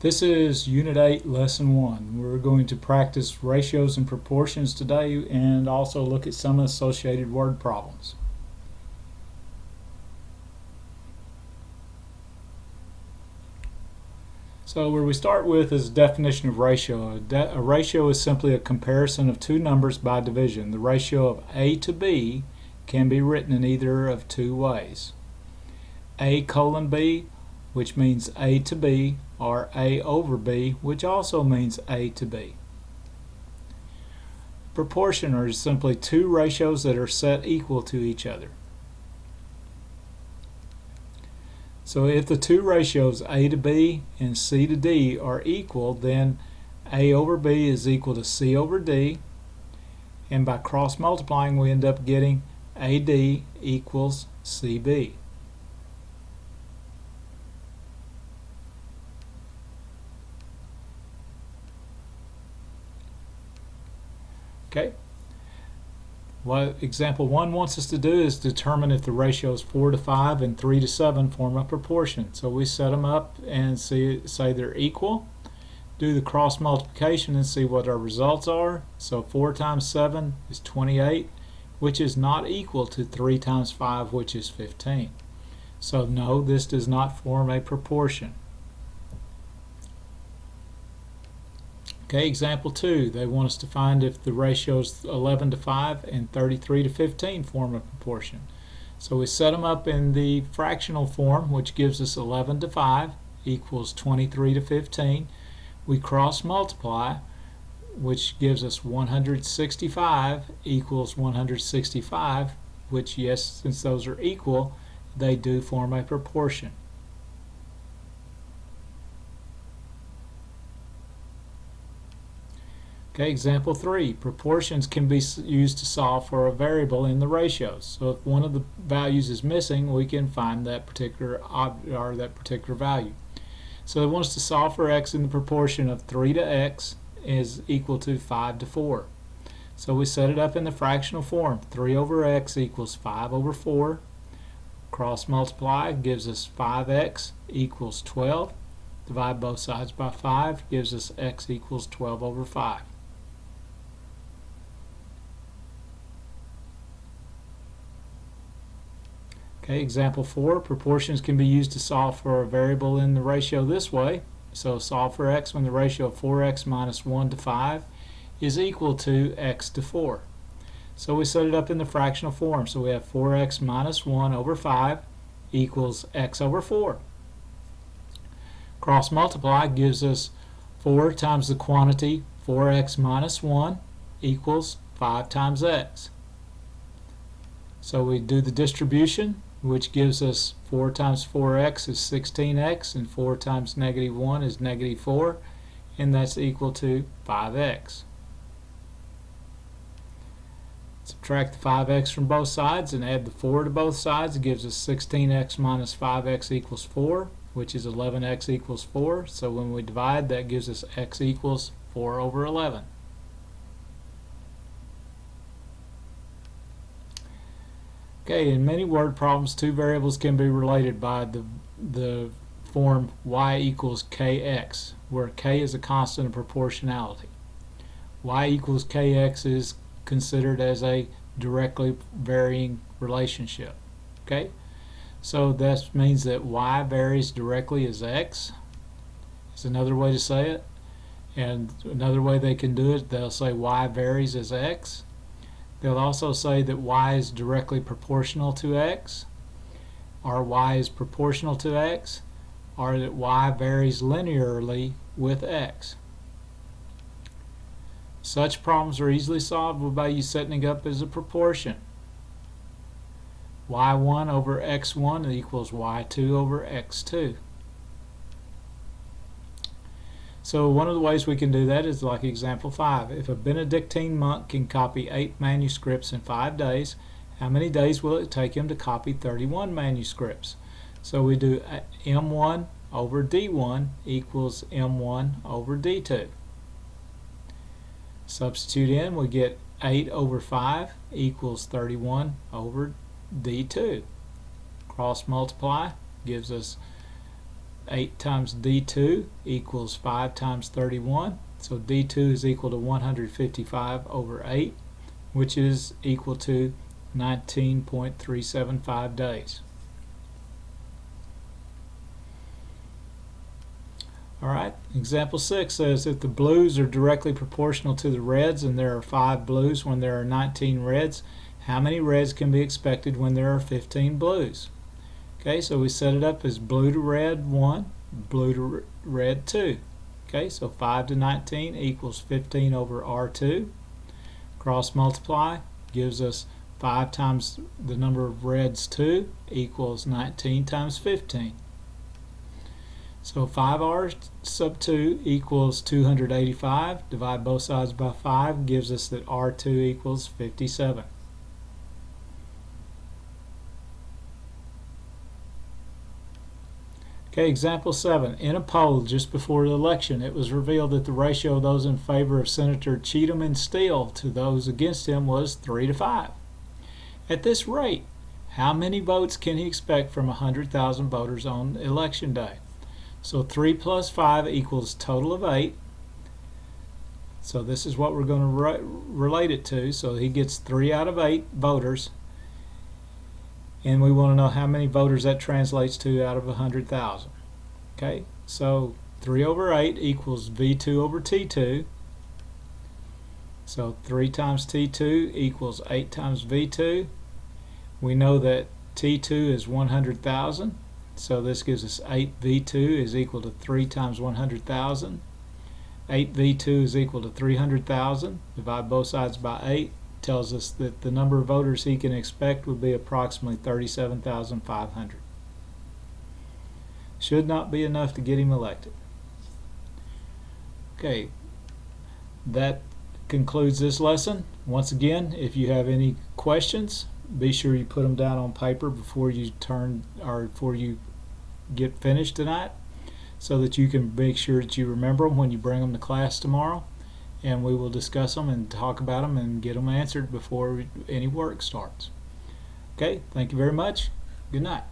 This is Unit 8, Lesson 1. We're going to practice ratios and proportions today and also look at some associated word problems. So where we start with is definition of ratio. A ratio is simply a comparison of two numbers by division. The ratio of A to B can be written in either of two ways. A colon B, which means A to B, or A over B, which also means A to B. Proportion are simply two ratios that are set equal to each other. So if the two ratios A to B and C to D are equal, then A over B is equal to C over D, and by cross multiplying we end up getting AD equals CB. Okay. What example 1 wants us to do is determine if the ratios 4 to 5 and 3 to 7 form a proportion. So we set them up and say they're equal. Do the cross multiplication and see what our results are. So 4 times 7 is 28, which is not equal to 3 times 5, which is 15. So no, this does not form a proportion. Okay, example 2, they want us to find if the ratios 11 to 5 and 33 to 15 form a proportion. So we set them up in the fractional form, which gives us 11 to 5 equals 23 to 15. We cross multiply, which gives us 165 equals 165, which, yes, since those are equal, they do form a proportion. Okay, example 3. Proportions can be used to solve for a variable in the ratios. So if one of the values is missing, we can find that particular value. So they want us to solve for x in the proportion of 3 to x is equal to 5 to 4. So we set it up in the fractional form. 3 over x equals 5 over 4. Cross multiply gives us 5x equals 12. Divide both sides by 5 gives us x equals 12 over 5. Okay, example 4, proportions can be used to solve for a variable in the ratio this way. So solve for x when the ratio of 4x minus 1 to 5 is equal to x to 4. So we set it up in the fractional form. So we have 4x minus 1 over 5 equals x over 4. Cross multiply gives us 4 times the quantity 4x minus 1 equals 5 times x. So we do the distribution, which gives us 4 times 4x is 16x, and 4 times negative 1 is negative 4, and that's equal to 5x. Subtract the 5x from both sides and add the 4 to both sides. It gives us 16x minus 5x equals 4, which is 11x equals 4. So when we divide, that gives us x equals 4 over 11. Okay, in many word problems, two variables can be related by the form y equals kx, where k is a constant of proportionality. Y equals kx is considered as a directly varying relationship. Okay, so that means that y varies directly as x is another way to say it. And another way they can do it, they'll say y varies as x. They'll also say that y is directly proportional to x, or y is proportional to x, or that y varies linearly with x. Such problems are easily solved by you setting it up as a proportion. y1 over x1 equals y2 over x2. So one of the ways we can do that is like example 5. If a Benedictine monk can copy 8 manuscripts in 5 days, how many days will it take him to copy 31 manuscripts? So we do m1 over d1 equals m1 over d2. Substitute in, we get 8 over 5 equals 31 over d2. Cross multiply gives us 8 times D2 equals 5 times 31. So D2 is equal to 155 over 8, which is equal to 19.375 days. Alright, example 6 says if the blues are directly proportional to the reds and there are 5 blues when there are 19 reds, how many reds can be expected when there are 15 blues? Okay, so we set it up as blue to red 1, blue to red 2. Okay, so 5 to 19 equals 15 over R2. Cross multiply gives us 5 times the number of reds 2 equals 19 times 15. So 5R sub 2 equals 285. Divide both sides by 5 gives us that R2 equals 57. Okay, example 7. In a poll just before the election, it was revealed that the ratio of those in favor of Senator Cheatham and Steele to those against him was 3 to 5. At this rate, how many votes can he expect from 100,000 voters on election day? So 3 plus 5 equals total of 8. So this is what we're going to relate it to. So he gets 3 out of 8 voters. And we want to know how many voters that translates to out of 100,000. Okay, so 3 over 8 equals V2 over T2. So 3 times T2 equals 8 times V2. We know that T2 is 100,000. So this gives us 8V2 is equal to 3 times 100,000. 8V2 is equal to 300,000. Divide both sides by 8. Tells us that the number of voters he can expect would be approximately 37,500. Should not be enough to get him elected. Okay, that concludes this lesson. Once again, if you have any questions, be sure you put them down on paper before you get finished tonight, so that you can make sure that you remember them when you bring them to class tomorrow, and we will discuss them and talk about them and get them answered before any work starts. Okay, thank you very much. Good night.